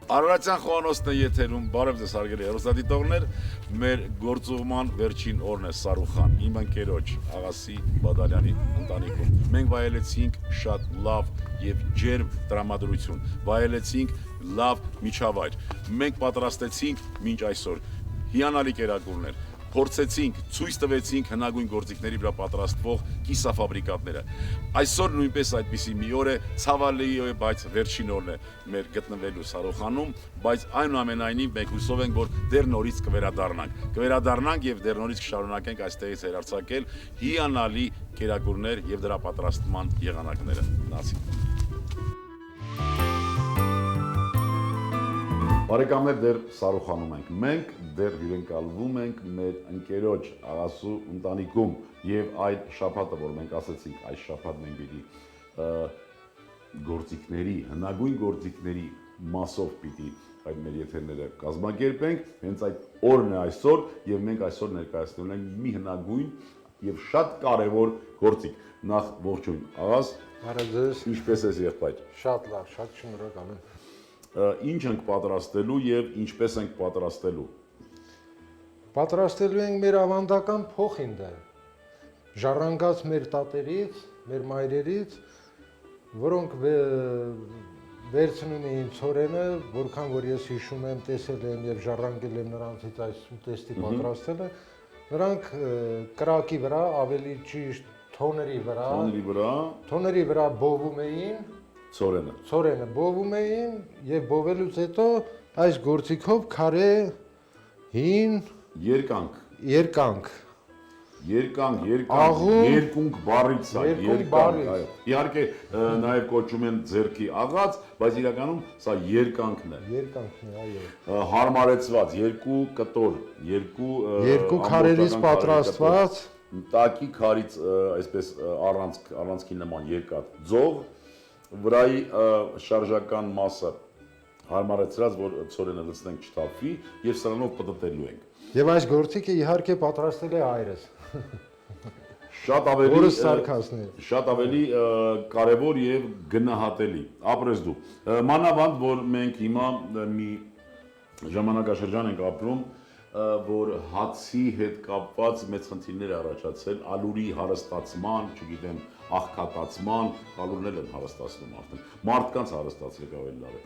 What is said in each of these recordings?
Արարատյան խոհանոցն է եթերում, բարև ձեզ հարգելի հեռուստադիտողներ, մեր գործուղման վերջին օրն է Սարուխան, իմ ընկերոջ Աղասի Բադալյանի ընտանիքում։ Մենք վայելեցինք շատ լավ եւ ջերմ տրամադրություն, վայելեցինք լավ միջավայր։ Մենք պատրաստեցինք մինչ այսօր հիանալի կերակուրներ, փորձեցինք, ցույց տվեցինք հնագույն գործիքների վրա պատրաստվող կիսաֆաբրիկատները։ Այսօր նույնպես այդպիսի մի օր է, ցավալի է, բայց վերջին օրն է մեր գտնվելու Սարուխանում, բայց այնուամենայնիվ մենք հուսով ենք, որ դեռ նորից կվերադառնանք եւ դեռ նորից կշարունակենք այստեղից հերարցակել հիանալի կերակուրներ եւ դրա պատրաստման եղանակները։ Նացի։ Բարեկամներ, դեռ Սարուխանում ենք, մենք դեռ հյուրընկալվում ենք մեր ընկերոջ Աղասու ընտանիքում եւ այդ շաբաթը, որ մենք ասացինք, այս շաբաթ մենք պիտի գործիքների, հնագույն գործիքների մասով պիտի այդ մեր եթերները կազմակերպենք, հենց այդ օրն է այսօր եւ մենք այսօր ներկայացնում ենք մի հնագույն եւ շատ կարեւոր գործիք։ Նախ ողջույն, Աղաս։ Բարև ձեզ։ Ինչպես ես եղբայր։ Շատ լավ, շատ շնորհակալ եմ։ Ինչ ենք պատրաստելու եւ ինչպես ենք պատրաստելու։ Պատրաստելու ենք մեր ավանդական փոխինդը, ժառանգած մեր տատերից, մեր մայրերից, որոնք վերցնում էին ցորենը, որքան որ ես հիշում եմ, տեսել եմ եւ ժառանգել եմ նրանցից այս ուտեստի պատրաստելը, նրանք կրակի վրա, ավելի ճիշտ թոների վրա բովում էին Ցորենը բովում էին եւ բովելուց հետո այս գործիքով քարե հին երկունք բառից է, երկանք, իհարկե նաև կոչում են ձեռքի աղաց, բայց իրականում սա երկանքն է, այո, հարմարեցված, երկու կտոր, երկու քարերից պատրաստված, տակի քարից այսպես առանցքի նման երկաթ ձող, վրայի շարժական մասը հարմարեցրած, որ ցորենը լցնենք չթափվի եւ սրանով պտտելու ենք։ Եվ այս գործիքը իհարկե պատրաստել է հայրս։ Շատ ավելի կարևոր եւ գնահատելի։ Ապրես դու։ Մանավանդ, որ մենք հիմա մի ժամանակաշրջան ենք ապրում, որ հացի հետ կապված մեծ խնդիրներ առաջացել, ալուրի հարստացման, չգիտեմ, աղքատացման, ալուրներ են հարստացնում արդեն, մարդկանց հարստացրեք ավելի լավ է,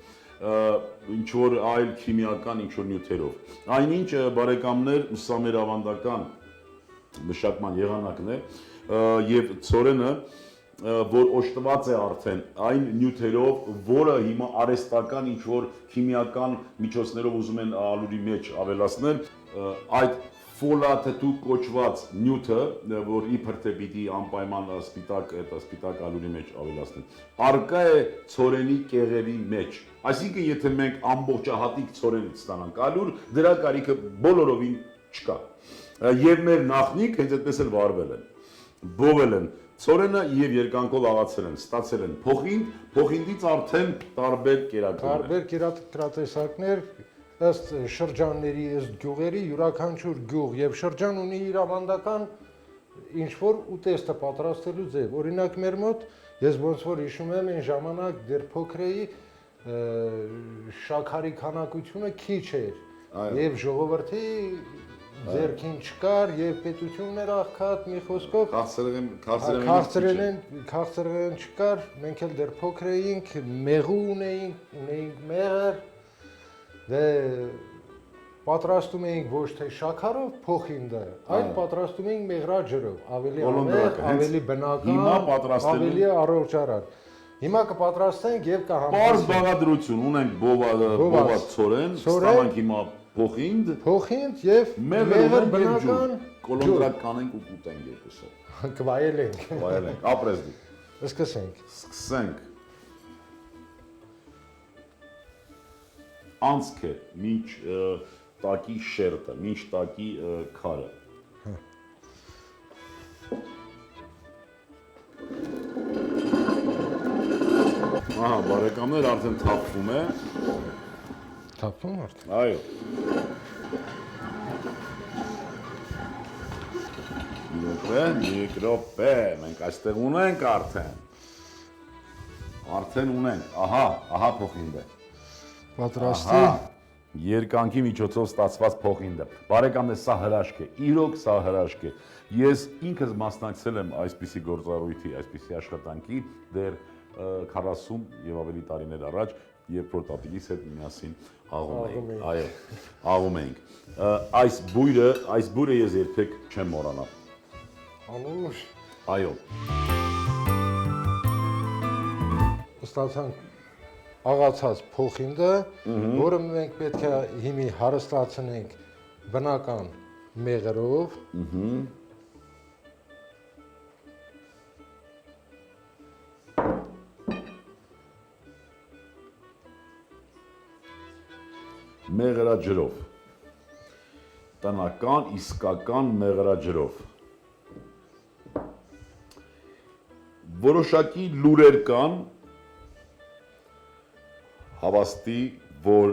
ինչ որ այլ քիմիական ինչ որ նյութերով։ Այնինչ բարեկամներ, սա մեր ավանդական մշակման եղանակն է եւ ցորենը, որ օժտված է արդեն այն նյութերով, որը հիմա արհեստական ինչ որ քիմիական միջոցներով ուզում են ալուրի մեջ ավելացնել, այդ ֆոլաթթու կոչված նյութը, որ իբր թե պիտի անպայման սպիտակ ալուրի մեջ ավելացնեն, արկա է ցորենի կեղևի մեջ։ Այսինքն, եթե մենք ամբողջահատիկ ցորենից ստանանք ալուր, դրա կարիքը բոլորովին չկա։ Եվ մեր նախնիկ հենց այդպես էլ վարվել են, բովել են ցորենը եւ երկանքով աղացել են, ստացել են փոխինդից արդեն տարբեր կերատեսակներ, ըստ շրջանների, ըստ գյուղերի, յուրաքանչյուր գյուղ եւ շրջան ունի իր ավանդական ինչ որ ուտեստը պատրաստելու ձև։ Օրինակ մեր մոտ, ես ոնց որ հիշում եմ, այն ժամանակ դեռ փոքր էի, շաքարի քանակությունը քիչ էր եւ ժողովրդի ձեռքին չկար եւ պետությունն էր աղքատ, մի խոսքով քաղցրերեն չկար, մենք էլ դեռ փոքր էինք, մեղու ունեինք մեղր, դե պատրաստում էինք ոչ թե շաքարով փոխինդը, այլ պատրաստում էինք մեղրաջրով, ավելի ամեղ, ավելի բնական, ավելի առողջարար։ Հիմա կպատրաստենք եւ կհամբերենք։ Պարզ բաղադրություն ունենք բոված ցորեն, ստանանք հիմա փոխինդ եւ մեղր բնական կոլոնդրակ կանենք ու կուտենք երկուսով։ Կվայելենք, ապրես դու։ Սկսենք։ Անցք է մինչ տակի շերտը, մինչ տակի քարը։ Ահա, բարեկամներ, արդեն թափվում է։ Թափվում արդեն։ Այո։ Մի րոպե, մենք այստեղ ունենք արդեն։ Արդեն ունենք, ահա փոխինդը։ պատրաստի։ Երկանքի միջոցով ստացված փոխինդը։ Բարեկամներ, սա հրաշք է, իրոք սա հրաշք է։ Ես ինքս մասնակցել եմ այսպիսի գործառույթի, այսպիսի աշխատանքի դեռ 40 եւ ավելի տարիներ առաջ, երբ որ տատիկիս հետ միասին աղում էինք։ Այո, աղում էինք։ Այս բույրը ես երբեք չեմ մոռանա։ Անուշ։ Այո։ Ստացանք աղացած փոխինդը, որը մենք պետք է հիմի հարստացնենք բնական մեղրով։ Մեղրաջրով, տնական, իսկական մեղրաջրով։ Որոշակի լուրեր կան, հավաստի, որ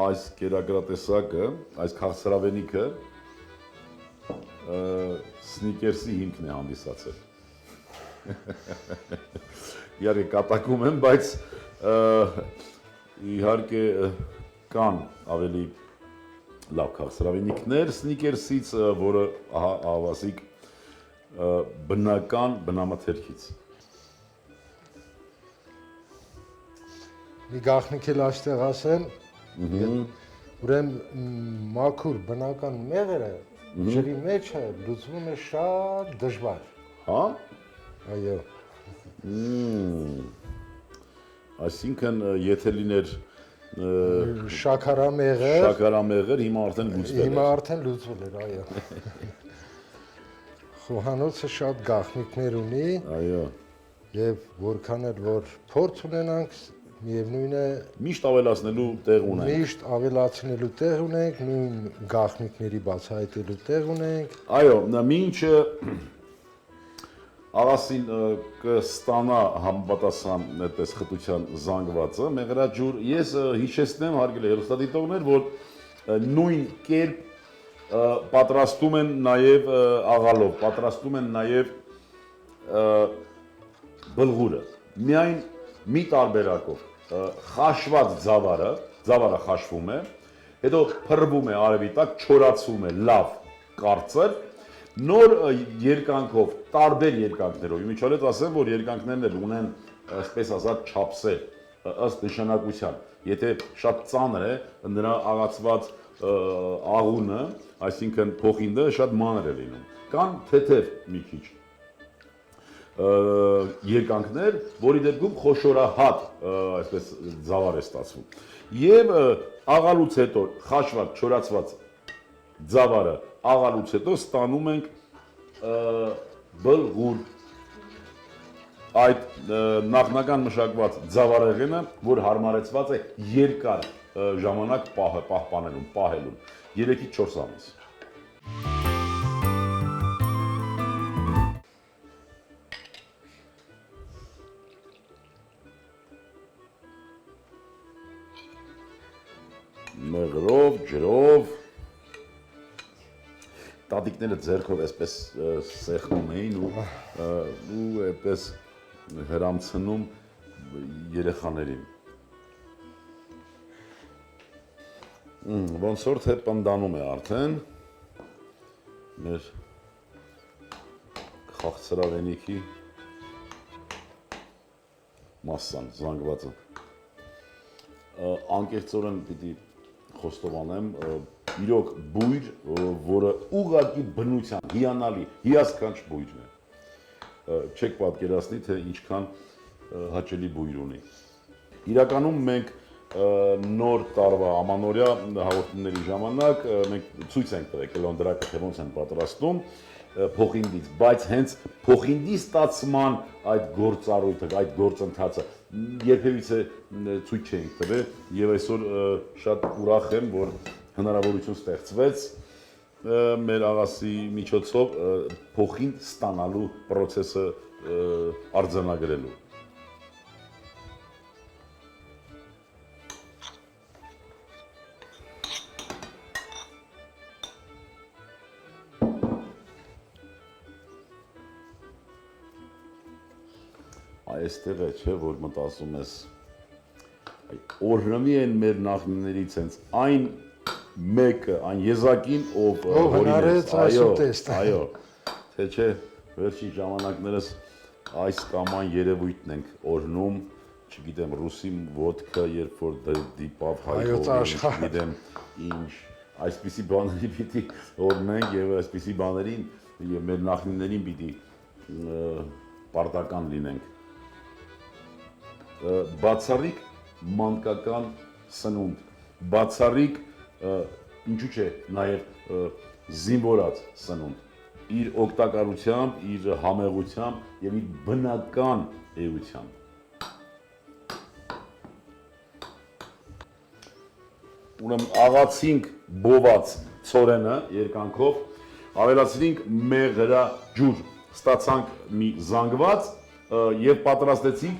այս կերակրատեսակը, այս քաղցրավենիքը սնիկերսի հիմքն է հանդիսացել։ Իհարկե կատակում եմ, բայց իհարկե կան ավելի լավ քաղցրավենիքներ սնիկերսից, որը ահավասիկ բնական բնամթերքից։ Մի գաղտնիք էլ այստեղ ասեմ, ուրեմն մաքուր բնական մեղրը ջրի մեջ լուծվում է շատ դժվար։ Հա։ Այո։ Այսինքն եթե լիներ շաքարամեղր, հիմա արդեն լուծվել է։ Հիմա արդեն լուծվել էր, այո։ Խոհանոցը շատ գաղտնիքներ ունի։ Այո։ Եվ որքան էլ որ փորձ ունենանք, միևնույն է միշտ ավելացնելու տեղ ունենք։ Միշտ ավելացնելու տեղ ունենք, նույն գաղտնիքների բացահայտելու տեղ ունենք։ Այո, մինչը աղասին կստանա համապատասխան այդպես խտության զանգվածը, մեղրաջուր, ես հիշեցնեմ հարգելի հեռուստադիտողներ, որ նույն կերպ պատրաստում են նաև աղալով, պատրաստում են նաև բլղուրը, միայն մի տարբերակով, խաշված ձավարը խաշվում է, հետո փռվում է արևի տակ, չորացվում է լավ կարծր, նոր երկանքով, տարբեր երկանքներով, իմիջիալից ասեմ, որ երկանքներն էլ ունեն, այսպես ասած, չափսեր, ըստ նշանակության, եթե շատ ծանր է, նրա աղացված աղունը, այսինքն փոխինդը շատ մանր է լինում, կան թեթև մի քիչ երկանքներ, որի դեպքում խոշորահատ, այսպես ձավար է ստացվում, և աղալուց հետո խաշված, չորացված ձավարը աղալուց հետո ստանում ենք բլղուր, այդ նախնական մշակված ձավարեղենը, որ հարմարեցված է երկար ժամանակ պահպանելուն, 3-ից 4 ամիս։ Մեղրով, ջրով, տատիկները ձեռքով այսպես սեղմում էին ու այդպես հրամցնում երեխաներին։ Ոնց որ թե պնդանում է արդեն մեր քաղցրավենիքի մասսան, զանգվածը։ Անկեղծորեն պիտի խոստովանեմ, իրոք բույր, որը ուղղակի բնության, հիանալի, հիասքանչ բույրն է։ Չեք պատկերացնի, թե ինչքան հաճելի բույր ունի։ Իրականում մենք նոր տարվա ամանորյա հաղորդումների ժամանակ մենք ցույց ենք տվել կլոնդրակը թե ոնց են պատրաստում փոխինդից, բայց հենց փոխինդի ստացման այդ գործառույթը, այդ գործընթացը երբևիցե ցույց չէինք տվել եւ այսօր շատ ուրախ եմ, որ հնարավորություն ստեղծվեց մեր աղասի միջոցով փոխինդ ստանալու process-ը արձանագրելու։ Այստեղ է, չէ, որ մտածում ես օրհնի են մեր նախնիներից հենց այն մեկը, այն եզակին, ով հնարեց այս ուտեստը։ Այո, թե չէ, վերջին ժամանակներս այս կամ այն երևույթն ենք օրհնում, չգիտեմ, ռուսի ոդկա, երբ որ դիպավ հայկողին, չգիտեմ, ինչ, այսպիսի բաների պիտի օրհնենք եւ այսպիսի բաներին եւ մեր նախնիներին պիտի պարտական լինենք։ Բացառիկ մանկական սնունդ, բացառիկ ինչու՞ չէ նաեւ զինվորած սնունդ իր օգտակարությամբ, իր համեղությամբ եւ իր բնական էությամբ։ Ուրեմն աղացինք բոված ցորենը երկանքով, ավելացրինք մեղրա ջուր, ստացանք մի զանգված եւ պատրաստեցինք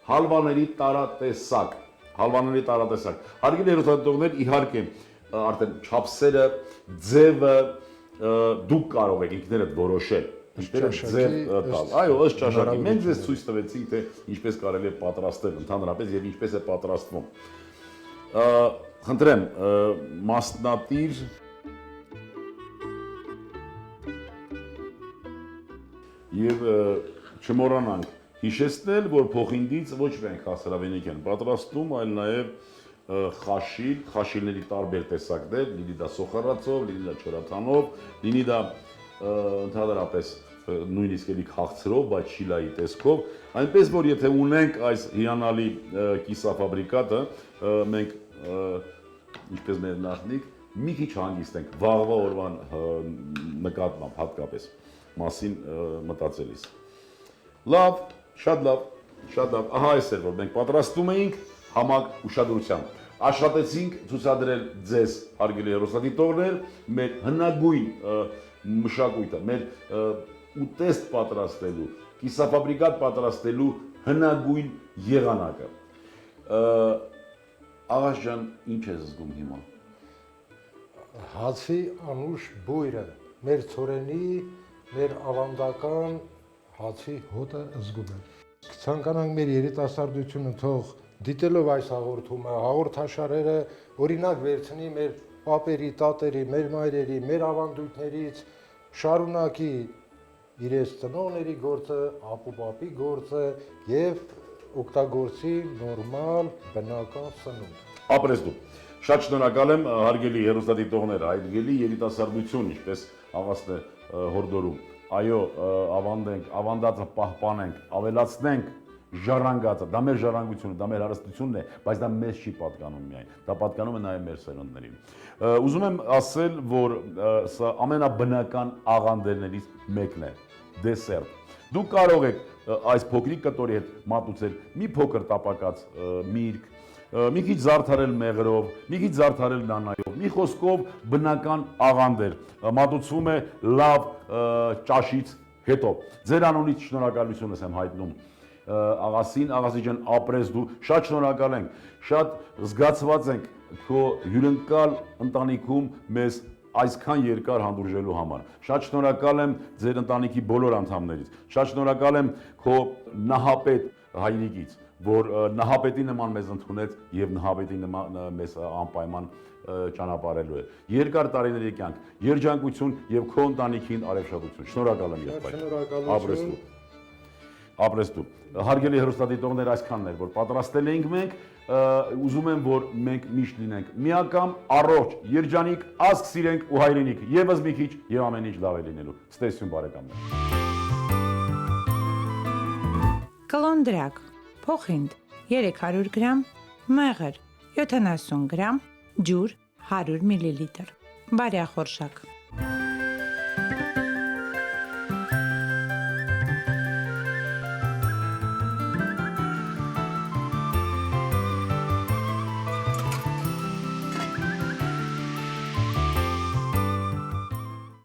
հալվաների տարատեսակ, Հարգելի հեռուստադիտողներ, իհարկե արդեն չափսերը, ձևը դուք կարող եք ինքներդ որոշել, ձև տալ։ Այո, ըստ ճաշակի։ Մենք ձեզ ցույց տվեցինք, թե ինչպես կարելի է պատրաստել ընդհանրապես եւ ինչպես է պատրաստվում։ Խնդրեմ, մասնատիր եւ չմոռանանք հիշեցնել, որ փոխինդից ոչ միայն հասարավենիք են պատրաստում, այլ նաև խաշիլների տարբեր տեսակներ, լինի դա սոխառացով, լինի դա չորացանով, լինի դա ընդհանրապես նույնիսկ էլի քաղցրով, բայց շիլայի տեսքով, այնպես որ եթե ունենք այս հիանալի կիսաֆաբրիկատը, մենք ինչպես մեր նախնիկ մի քիչ հանգիստ ենք վաղվա օրվան նկատմամբ հատկապես մասին մտածելիս։ Լավ, շատ լավ, ահա այս էր, որ մենք պատրաստում էինք համակ ուշադրությամբ, աշխատեցինք ցուցադրել ձեզ, հարգելի հեռուստադիտողներ, մեր հնագույն մշակույթը, մեր ուտեստ պատրաստելու, կիսաֆաբրիկատ պատրաստելու հնագույն եղանակը։ Աղաս ջան, ինչ ես զգում հիմա։ Հացի անուշ բույրը, մեր ցորենի, մեր ավանդական հացի հոտը զգում եմ։ Ցանկանանք մեր երիտասարդությունը թող դիտելով այս հաղորդումը, հաղորդաշարերը օրինակ վերցնի մեր պապերի, տատերի, մեր մայրերի, մեր ավանդույթներից, շարունակի իրենց ծնողների գործը, ապուպապի գործը եւ օգտագործի նորմալ բնական սնունդ։ Ապրես դու։ Շատ շնորհակալ եմ, հարգելի հեռուստադիտողներ, հարգելի երիտասարդություն, ինչպես աղասն է հորդորում։ Այո, ավանդենք, ավանդածը պահպանենք, ավելացնենք ժառանգածը, դա մեր ժառանգությունը, դա մեր հարստությունն է, բայց դա մեզ չի պատկանում միայն, դա պատկանում է նաև մեր սերունդներին։ Ուզում եմ ասել, որ սա ամենաբնական աղանդերներից մեկն է, դեսերտ։ Դուք կարող եք այս փոքրիկ կտորի հետ մատուցել մի փոքր տապակած միրգ, մի քիչ զարդարել մեղրով, մի քիչ զարդարել նանայով, մի խոսքով բնական աղանդեր, մատուցվում է լավ ճաշից հետո։ Ձեր անունից շնորհակալությունս եմ հայտնում աղասին, աղասի ջան, ապրես դու, շատ շնորհակալ ենք, շատ զգացված ենք քո հյուրընկալ ընտանիքում մեզ այսքան երկար հանդուրժելու համար։ Շատ շնորհակալ եմ ձեր ընտանիքի բոլոր անդամներից, շատ շնորհակալ եմ քո նահապետ հայրիկից, որ նահապետի նման մեզ ընդունեց եւ նահապետի նման մեզ անպայման ճանապարհելու է։ Երկար տարիների կյանք, երջանկություն եւ քո ընտանիքին արևշատություն։ Շնորհակալ եմ եղբայր։ Ապրես դու։ Հարգելի հեռուստադիտողներ, այսքանն էր, որ պատրաստել էինք մենք, ուզում եմ, որ մենք միշտ լինենք միակամ, առողջ, երջանիկ, ազգ սիրենք ու հայրենիք, եւս մի քիչ եւ ամեն ինչ լավ է լինելու։ Ցտեսություն բարեկամներ։ Կլոնդրակ, փոխինդ 300 գրամ, մեղր 70 գրամ, ջուր 100 մլ։ Բարյախորշակ։